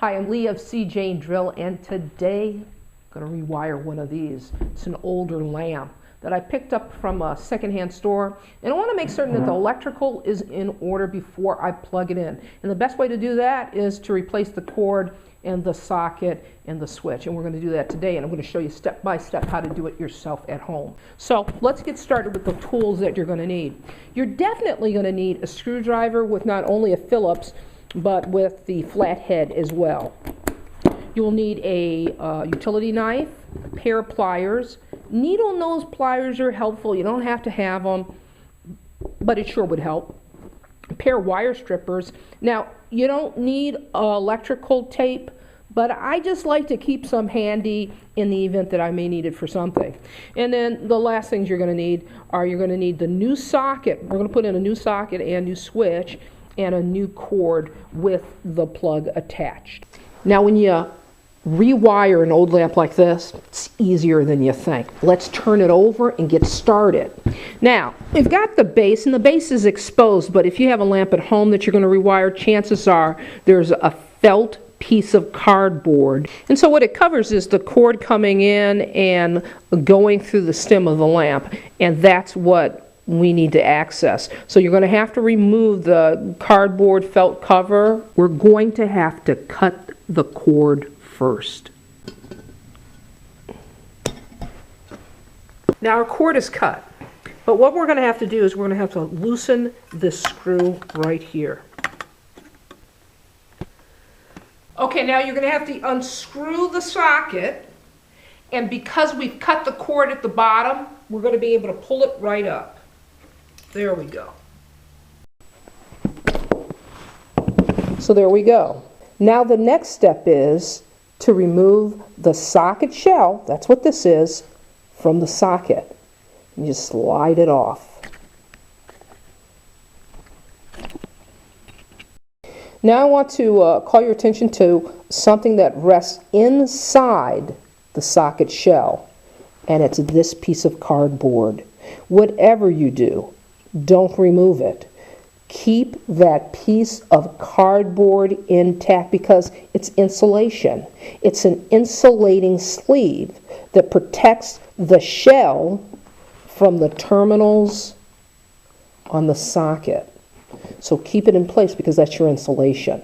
Hi, I'm Leah of C.J. Drill, and today I'm going to rewire one of these. It's an older lamp that I picked up from a secondhand store, and I want to make certain that the electrical is in order before I plug it in. And the best way to do that is to replace the cord and the socket and the switch, and we're going to do that today, and I'm going to show you step by step how to do it yourself at home. So let's get started with the tools that you're going to need. You're definitely going to need a screwdriver with not only a Phillips but with the flat head as well. You will need a utility knife, a pair of pliers. Needle nose pliers are helpful. You don't have to have them, but it sure would help. A pair of wire strippers. Now, you don't need electrical tape, but I just like to keep some handy in the event that I may need it for something. And then the last things you're going to need are the new socket. We're going to put in a new socket and new switch and a new cord with the plug attached. Now when you rewire an old lamp like this, it's easier than you think. Let's turn it over and get started. Now, we've got the base, and the base is exposed, but if you have a lamp at home that you're going to rewire, chances are there's a felt piece of cardboard. And so what it covers is the cord coming in and going through the stem of the lamp, and that's what we need to access. So you're going to have to remove the cardboard felt cover. We're going to have to cut the cord first. Now our cord is cut, but what we're going to have to do is we're going to have to loosen this screw right here. Okay, now you're going to have to unscrew the socket, and because we've cut the cord at the bottom, we're going to be able to pull it right up. There we go. So there we go. Now the next step is to remove the socket shell, that's what this is, from the socket. And you slide it off. Now I want to call your attention to something that rests inside the socket shell, and it's this piece of cardboard. Whatever you do, don't remove it. Keep that piece of cardboard intact because it's insulation. It's an insulating sleeve that protects the shell from the terminals on the socket. So keep it in place because that's your insulation.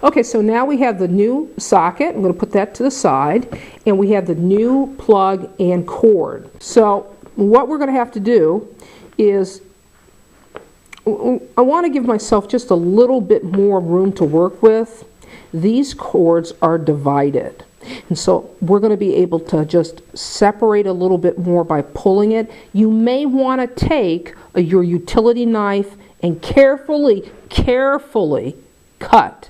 Okay, so now we have the new socket. I'm going to put that to the side, and we have the new plug and cord. So what we're going to have to do is I want to give myself just a little bit more room to work with. These cords are divided, and so we're going to be able to just separate a little bit more by pulling it. You may want to take your utility knife and carefully cut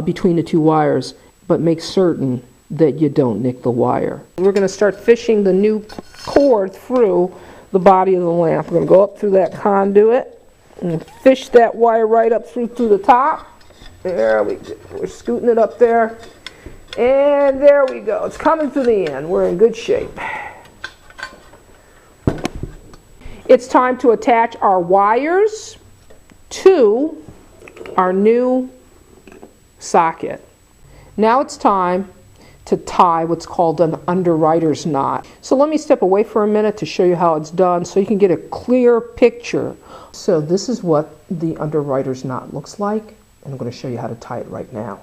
between the two wires, but make certain that you don't nick the wire. We're going to start fishing the new cord through the body of the lamp. We're going to go up through that conduit and fish that wire right up through the top. There we go. We're scooting it up there. And there we go. It's coming to the end. We're in good shape. It's time to attach our wires to our new socket. Now it's time to tie what's called an underwriter's knot. So let me step away for a minute to show you how it's done so you can get a clear picture. So this is what the underwriter's knot looks like, and I'm going to show you how to tie it right now.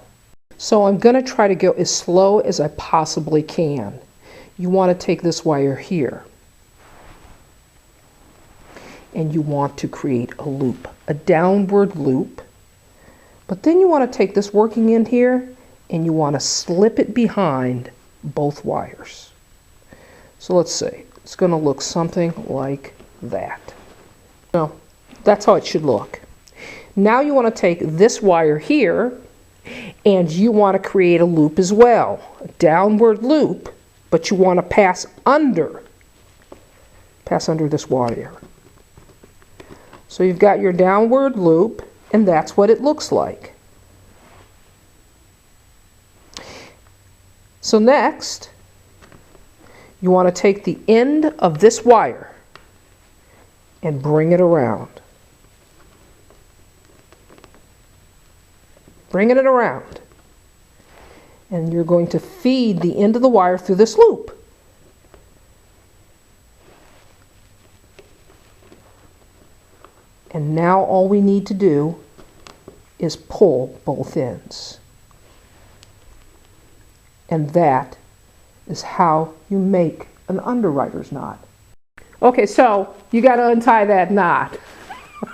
So I'm going to try to go as slow as I possibly can. You want to take this wire here, and you want to create a loop, a downward loop. But then you want to take this working end here, and you want to slip it behind both wires. So let's see. It's going to look something like that. So that's how it should look. Now you want to take this wire here, and you want to create a loop as well. A downward loop, but you want to pass under this wire. So you've got your downward loop, and that's what it looks like. So next, you want to take the end of this wire and bring it around. Bringing it around. And you're going to feed the end of the wire through this loop. And now all we need to do is pull both ends. And that is how you make an underwriter's knot. Okay, so you got to untie that knot,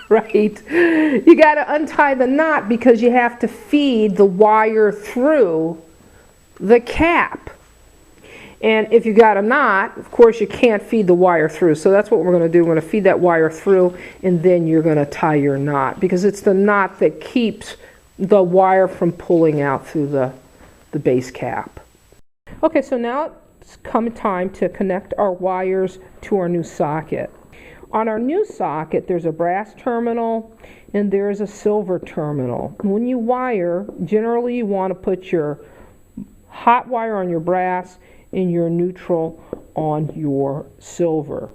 right? You got to untie the knot because you have to feed the wire through the cap. And if you got a knot, of course you can't feed the wire through. So that's what we're going to do. We're going to feed that wire through, and then you're going to tie your knot, because it's the knot that keeps the wire from pulling out through the base cap. Okay, so now it's come time to connect our wires to our new socket. On our new socket, there's a brass terminal and there's a silver terminal. When you wire, generally you want to put your hot wire on your brass and your neutral on your silver.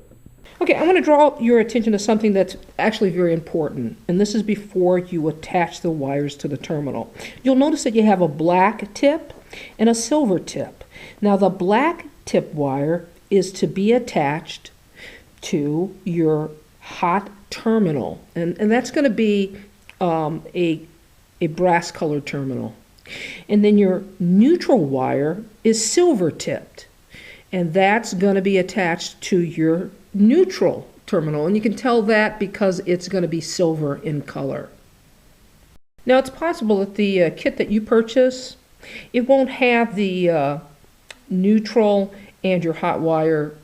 Okay, I want to draw your attention to something that's actually very important, and this is before you attach the wires to the terminal. You'll notice that you have a black tip and a silver tip. Now the black tip wire is to be attached to your hot terminal, and that's going to be a brass colored terminal. And then your neutral wire is silver tipped, and that's going to be attached to your neutral terminal, and you can tell that because it's going to be silver in color. Now it's possible that the kit that you purchase, it won't have the neutral and your hot wire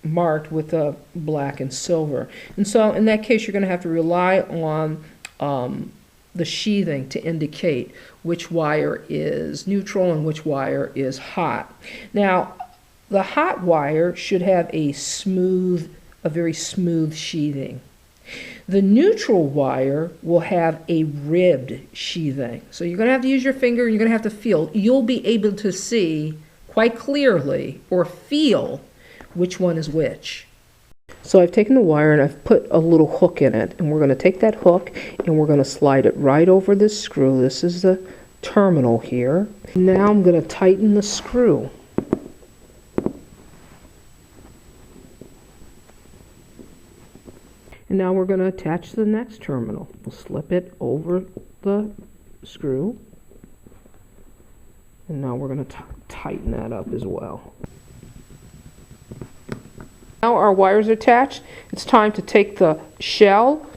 marked with black and silver, and so in that case you're going to have to rely on the sheathing to indicate which wire is neutral and which wire is hot. Now the hot wire should have a very smooth sheathing. The neutral wire will have a ribbed sheathing. So you're going to have to use your finger and you're going to have to feel. You'll be able to see quite clearly or feel which one is which. So I've taken the wire and I've put a little hook in it, and we're going to take that hook and we're going to slide it right over this screw. This is the terminal here. Now I'm going to tighten the screw. And now we're going to attach the next terminal. We'll slip it over the screw. And now we're going to tighten that up as well. Now our wires are attached. It's time to take the shell,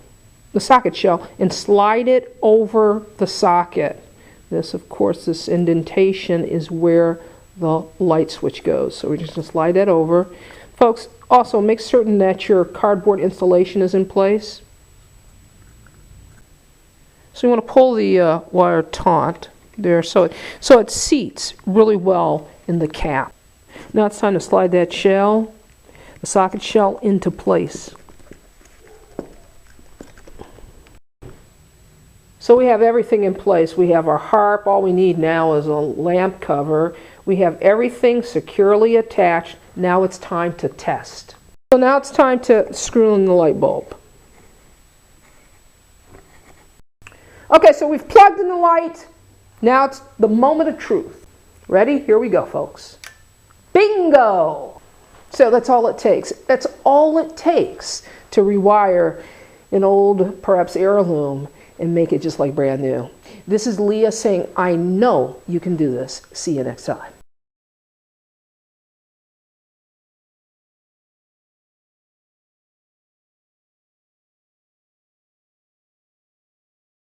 the socket shell, and slide it over the socket. This, of course, this indentation is where the light switch goes. So we're just going to slide that over. Folks, also make certain that your cardboard installation is in place. So you want to pull the wire taut there so it seats really well in the cap. Now it's time to slide that shell, the socket shell, into place. So we have everything in place. We have our harp. All we need now is a lamp cover. We have everything securely attached. Now it's time to test. So now it's time to screw in the light bulb. Okay, so we've plugged in the light. Now it's the moment of truth. Ready? Here we go, folks. Bingo! So that's all it takes. That's all it takes to rewire an old, perhaps heirloom, and make it just like brand new. This is Leah saying, I know you can do this. See you next time.